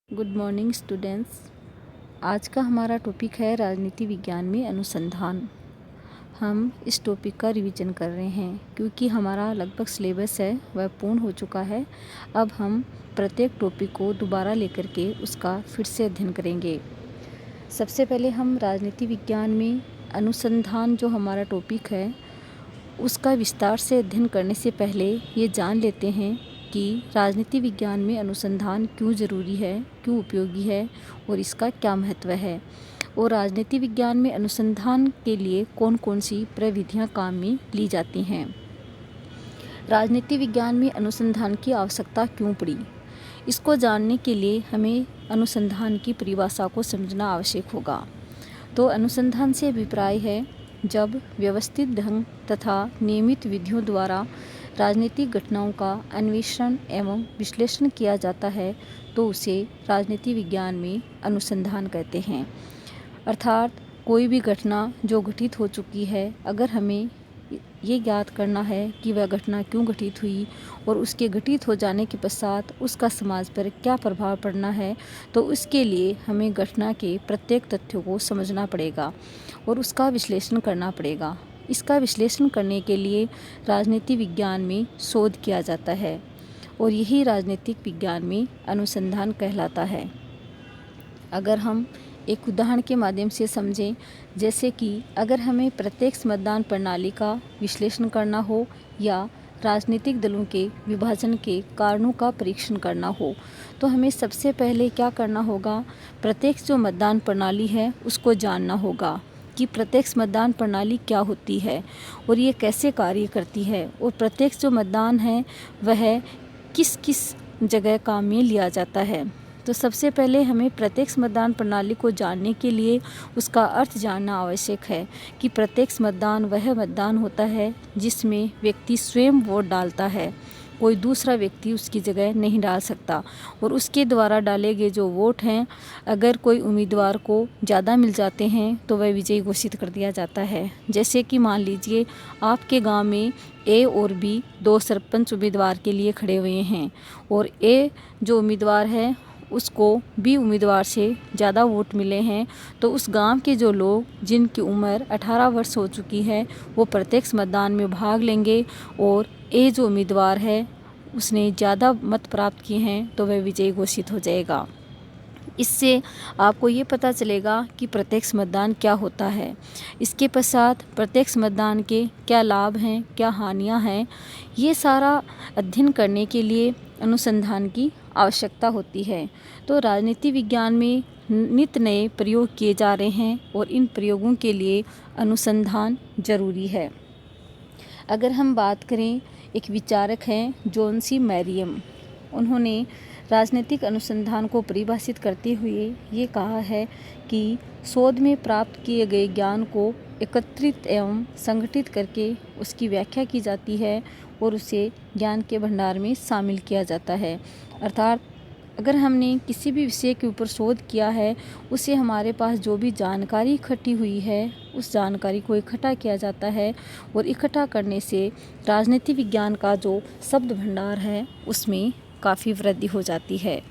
Good morning students. आज का हमारा टॉपिक है राजनीति विज्ञान में अनुसंधान। हम इस टॉपिक का रिवीजन कर रहे हैं क्योंकि हमारा लगभग सिलेबस है वह पूर्ण हो चुका है। अब हम प्रत्येक टॉपिक को दोबारा लेकर के उसका फिर से अध्ययन करेंगे। सबसे पहले हम राजनीति विज्ञान में अनुसंधान जो हमारा टॉपिक है उसका विस्तार से अध्ययन करने से पहले ये जान लेते हैं कि राजनीति विज्ञान में अनुसंधान क्यों ज़रूरी है, क्यों उपयोगी है और इसका क्या महत्व है, और राजनीति विज्ञान में अनुसंधान के लिए कौन कौन सी प्रविधियां काम में ली जाती हैं। राजनीति विज्ञान में अनुसंधान की आवश्यकता क्यों पड़ी, इसको जानने के लिए हमें अनुसंधान की परिभाषा को समझना आवश्यक होगा। तो अनुसंधान से अभिप्राय है जब व्यवस्थित ढंग तथा नियमित विधियों द्वारा राजनीतिक घटनाओं का अन्वेषण एवं विश्लेषण किया जाता है तो उसे राजनीति विज्ञान में अनुसंधान कहते हैं। अर्थात कोई भी घटना जो घटित हो चुकी है, अगर हमें ये ज्ञात करना है कि वह घटना क्यों घटित हुई और उसके घटित हो जाने के पश्चात उसका समाज पर क्या प्रभाव पड़ना है, तो उसके लिए हमें घटना के प्रत्येक तथ्यों को समझना पड़ेगा और उसका विश्लेषण करना पड़ेगा। इसका विश्लेषण करने के लिए राजनीति विज्ञान में शोध किया जाता है और यही राजनीतिक विज्ञान में अनुसंधान कहलाता है। अगर हम एक उदाहरण के माध्यम से समझें, जैसे कि अगर हमें प्रत्यक्ष मतदान प्रणाली का विश्लेषण करना हो या राजनीतिक दलों के विभाजन के कारणों का परीक्षण करना हो, तो हमें सबसे पहले क्या करना होगा, प्रत्यक्ष जो मतदान प्रणाली है उसको जानना होगा कि प्रत्यक्ष मतदान प्रणाली क्या होती है और ये कैसे कार्य करती है, और प्रत्यक्ष जो मतदान है वह किस किस जगह काम में लिया जाता है। तो सबसे पहले हमें प्रत्यक्ष मतदान प्रणाली को जानने के लिए उसका अर्थ जानना आवश्यक है कि प्रत्यक्ष मतदान वह मतदान होता है जिसमें व्यक्ति स्वयं वोट डालता है, कोई दूसरा व्यक्ति उसकी जगह नहीं डाल सकता, और उसके द्वारा डाले गए जो वोट हैं, अगर कोई उम्मीदवार को ज़्यादा मिल जाते हैं तो वह विजयी घोषित कर दिया जाता है। जैसे कि मान लीजिए आपके गांव में ए और बी दो सरपंच उम्मीदवार के लिए खड़े हुए हैं और ए जो उम्मीदवार है उसको बी उम्मीदवार से ज़्यादा वोट मिले हैं, तो उस गांव के जो लोग जिनकी उम्र 18 वर्ष हो चुकी है वो प्रत्यक्ष मतदान में भाग लेंगे और ए जो उम्मीदवार है उसने ज़्यादा मत प्राप्त किए हैं तो वह विजयी घोषित हो जाएगा। इससे आपको ये पता चलेगा कि प्रत्यक्ष मतदान क्या होता है। इसके पश्चात प्रत्यक्ष मतदान के क्या लाभ हैं, क्या हानियां हैं, ये सारा अध्ययन करने के लिए अनुसंधान की आवश्यकता होती है। तो राजनीति विज्ञान में नित नए प्रयोग किए जा रहे हैं और इन प्रयोगों के लिए अनुसंधान जरूरी है। अगर हम बात करें, एक विचारक हैं जॉन सी मैरियम, उन्होंने राजनीतिक अनुसंधान को परिभाषित करते हुए ये कहा है कि शोध में प्राप्त किए गए ज्ञान को एकत्रित एवं संगठित करके उसकी व्याख्या की जाती है और उसे ज्ञान के भंडार में शामिल किया जाता है। अर्थात अगर हमने किसी भी विषय के ऊपर शोध किया है, उसे हमारे पास जो भी जानकारी इकट्ठी हुई है उस जानकारी को इकट्ठा किया जाता है और इकट्ठा करने से राजनीति विज्ञान का जो शब्द भंडार है उसमें काफ़ी वृद्धि हो जाती है।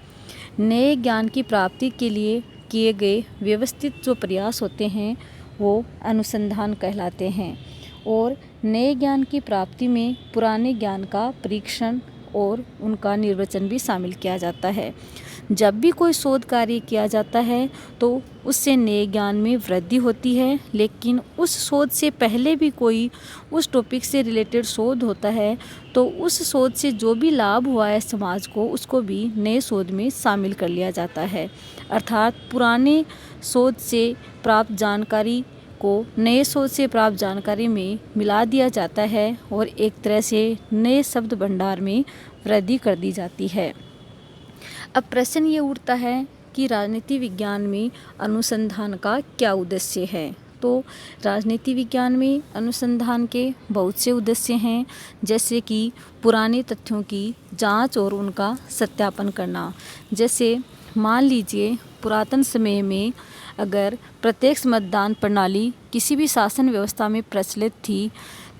नए ज्ञान की प्राप्ति के लिए किए गए व्यवस्थित जो प्रयास होते हैं वो अनुसंधान कहलाते हैं, और नए ज्ञान की प्राप्ति में पुराने ज्ञान का परीक्षण और उनका निर्वचन भी शामिल किया जाता है। जब भी कोई शोध कार्य किया जाता है तो उससे नए ज्ञान में वृद्धि होती है, लेकिन उस शोध से पहले भी कोई उस टॉपिक से रिलेटेड शोध होता है तो उस शोध से जो भी लाभ हुआ है समाज को, उसको भी नए शोध में शामिल कर लिया जाता है। अर्थात पुराने शोध से प्राप्त जानकारी को नए शोध से प्राप्त जानकारी में मिला दिया जाता है और एक तरह से नए शब्द भंडार में वृद्धि कर दी जाती है। अब प्रश्न ये उठता है कि राजनीति विज्ञान में अनुसंधान का क्या उद्देश्य है। तो राजनीति विज्ञान में अनुसंधान के बहुत से उद्देश्य हैं, जैसे कि पुराने तथ्यों की जांच और उनका सत्यापन करना। जैसे मान लीजिए पुरातन समय में अगर प्रत्यक्ष मतदान प्रणाली किसी भी शासन व्यवस्था में प्रचलित थी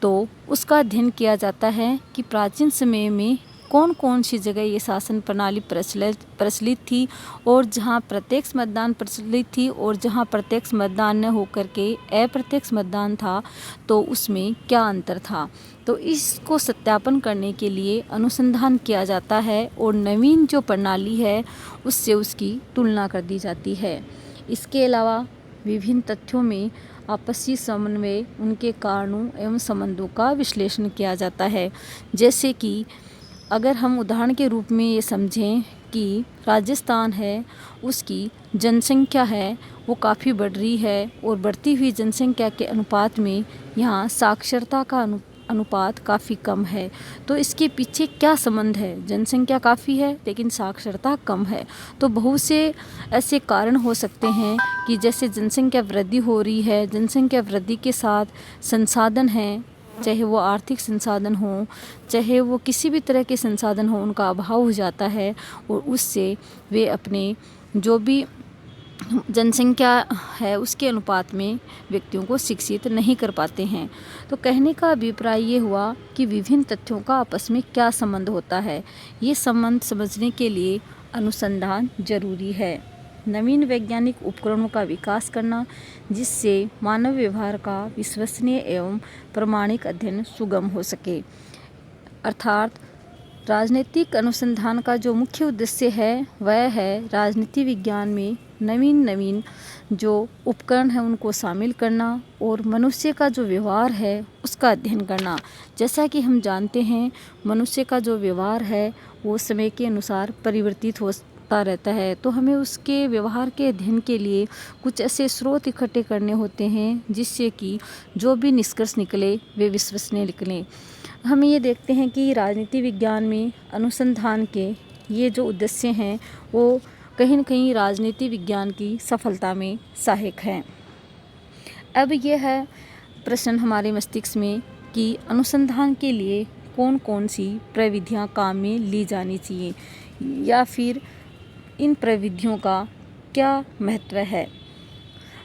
तो उसका अध्ययन किया जाता है कि प्राचीन समय में कौन कौन सी जगह ये शासन प्रणाली प्रचलित थी और जहाँ प्रत्यक्ष मतदान प्रचलित थी और जहाँ प्रत्यक्ष मतदान न होकर के अप्रत्यक्ष मतदान था तो उसमें क्या अंतर था। तो इसको सत्यापन करने के लिए अनुसंधान किया जाता है और नवीन जो प्रणाली है उससे उसकी तुलना कर दी जाती है। इसके अलावा विभिन्न तथ्यों में आपसी समन्वय, उनके कारणों एवं संबंधों का विश्लेषण किया जाता है। जैसे कि अगर हम उदाहरण के रूप में ये समझें कि राजस्थान है, उसकी जनसंख्या है वो काफ़ी बढ़ रही है और बढ़ती हुई जनसंख्या के अनुपात में यहाँ साक्षरता का अनुपात काफ़ी कम है। तो इसके पीछे क्या संबंध है? जनसंख्या काफ़ी है लेकिन साक्षरता कम है। तो बहुत से ऐसे कारण हो सकते हैं कि जैसे जनसंख्या वृद्धि हो रही है, जनसंख्या वृद्धि के साथ संसाधन हैं, चाहे वो आर्थिक संसाधन हो, चाहे वो किसी भी तरह के संसाधन हो, उनका अभाव हो जाता है और उससे वे अपने जो भी जनसंख्या है उसके अनुपात में व्यक्तियों को शिक्षित नहीं कर पाते हैं। तो कहने का अभिप्राय ये हुआ कि विभिन्न तथ्यों का आपस में क्या संबंध होता है, ये संबंध समझने के लिए अनुसंधान जरूरी है। नवीन वैज्ञानिक उपकरणों का विकास करना जिससे मानव व्यवहार का विश्वसनीय एवं प्रमाणिक अध्ययन सुगम हो सके। अर्थात राजनीतिक अनुसंधान का जो मुख्य उद्देश्य है वह है राजनीति विज्ञान में नवीन जो उपकरण हैं उनको शामिल करना और मनुष्य का जो व्यवहार है उसका अध्ययन करना। जैसा कि हम जानते हैं मनुष्य का जो व्यवहार है वो समय के अनुसार परिवर्तित होता रहता है, तो हमें उसके व्यवहार के अध्ययन के लिए कुछ ऐसे स्रोत इकट्ठे करने होते हैं जिससे कि जो भी निष्कर्ष निकले वे विश्वसनीय निकलें। हम ये देखते हैं कि राजनीति विज्ञान में अनुसंधान के ये जो उद्देश्य हैं वो कहीं न कहीं राजनीति विज्ञान की सफलता में सहायक हैं। अब यह है प्रश्न हमारे मस्तिष्क में कि अनुसंधान के लिए कौन कौन सी प्रविधियां काम में ली जानी चाहिए या फिर इन प्रविधियों का क्या महत्व है,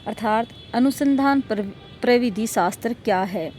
अर्थात अनुसंधान प्रविधि शास्त्र क्या है।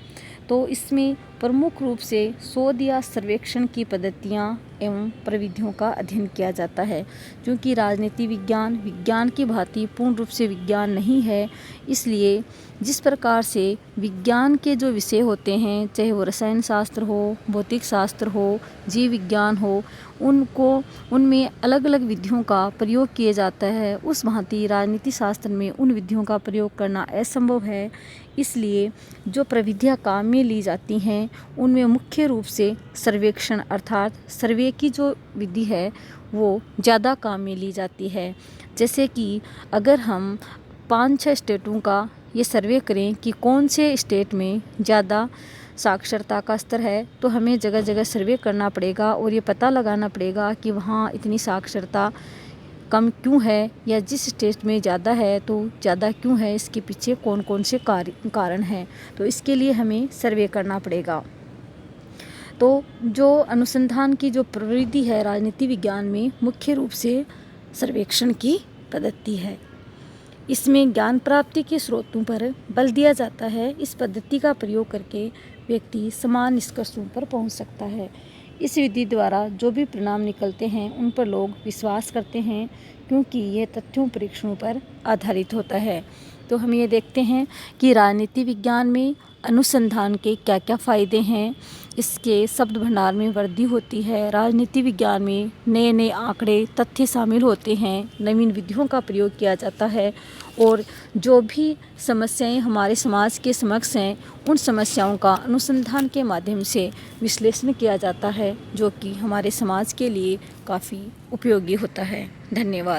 तो इसमें प्रमुख रूप से शोध या सर्वेक्षण की पद्धतियाँ एवं प्रविधियों का अध्ययन किया जाता है। क्योंकि राजनीति विज्ञान की भांति पूर्ण रूप से विज्ञान नहीं है, इसलिए जिस प्रकार से विज्ञान के जो विषय होते हैं, चाहे वो रसायन शास्त्र हो, भौतिक शास्त्र हो, जीव विज्ञान हो, उनमें अलग अलग विधियों का प्रयोग किया जाता है, उस भांति राजनीति शास्त्र में उन विधियों का प्रयोग करना असंभव है। इसलिए जो प्रविधियाँ काम में ली जाती हैं उनमें मुख्य रूप से सर्वेक्षण अर्थात सर्वे की जो विधि है वो ज़्यादा काम में ली जाती है। जैसे कि अगर हम 5-6 स्टेटों का ये सर्वे करें कि कौन से स्टेट में ज़्यादा साक्षरता का स्तर है, तो हमें जगह जगह सर्वे करना पड़ेगा और ये पता लगाना पड़ेगा कि वहाँ इतनी साक्षरता कम क्यों है या जिस स्टेट में ज़्यादा है तो ज़्यादा क्यों है, इसके पीछे कौन कौन से कारण हैं। तो इसके लिए हमें सर्वे करना पड़ेगा। तो जो अनुसंधान की जो प्रवृत्ति है राजनीति विज्ञान में मुख्य रूप से सर्वेक्षण की पद्धति है। इसमें ज्ञान प्राप्ति के स्रोतों पर बल दिया जाता है। इस पद्धति का प्रयोग करके व्यक्ति समान निष्कर्षों पर पहुंच सकता है। इस विधि द्वारा जो भी परिणाम निकलते हैं उन पर लोग विश्वास करते हैं क्योंकि यह तथ्यों परीक्षणों पर आधारित होता है। तो हम ये देखते हैं कि राजनीति विज्ञान में अनुसंधान के क्या क्या फ़ायदे हैं। इसके शब्द भंडार में वृद्धि होती है। राजनीति विज्ञान में नए नए आंकड़े तथ्य शामिल होते हैं, नवीन विधियों का प्रयोग किया जाता है और जो भी समस्याएं हमारे समाज के समक्ष हैं उन समस्याओं का अनुसंधान के माध्यम से विश्लेषण किया जाता है, जो कि हमारे समाज के लिए काफ़ी उपयोगी होता है। धन्यवाद।